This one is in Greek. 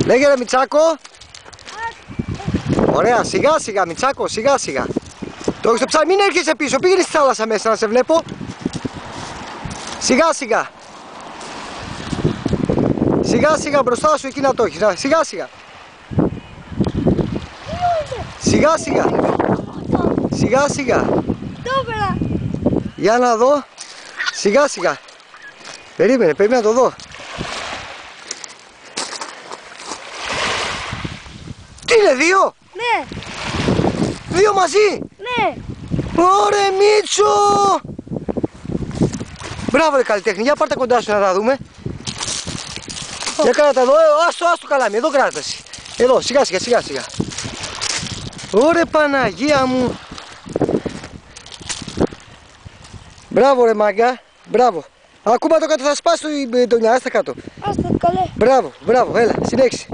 Λέγε ρε Μιτσάκο. Ωραία, σιγά σιγά Μιτσάκο, σιγά σιγά. Το έχεις το ψάρι, μην έρχεσαι πίσω, πήγαινε στη θάλασσα μέσα να σε βλέπω. Σιγά σιγά. Σιγά σιγά μπροστά σου εκεί να το έχεις, σιγά σιγά. Σιγά σιγά. Σιγά σιγά. Για να δω. Σιγά σιγά. Περίμενε να το δω. Τι είναι, δύο? Ναι. Δύο μαζί? Ναι. Ωρε Μίτσο! Μπράβο ρε καλλιτέχνη, για πάρ' τα κοντά σου να τα δούμε. Για κάνα τα εδώ, άστο καλάμι, εδώ κράταση. Εδώ, σιγά σιγά. Ωρε Παναγία μου. Μπράβο ρε μάγκα, μπράβο. Ακούμπα το κάτω, θα σπάσει το νιά, άστα κάτω. Άστα καλέ. Μπράβο, έλα, συνέχισε.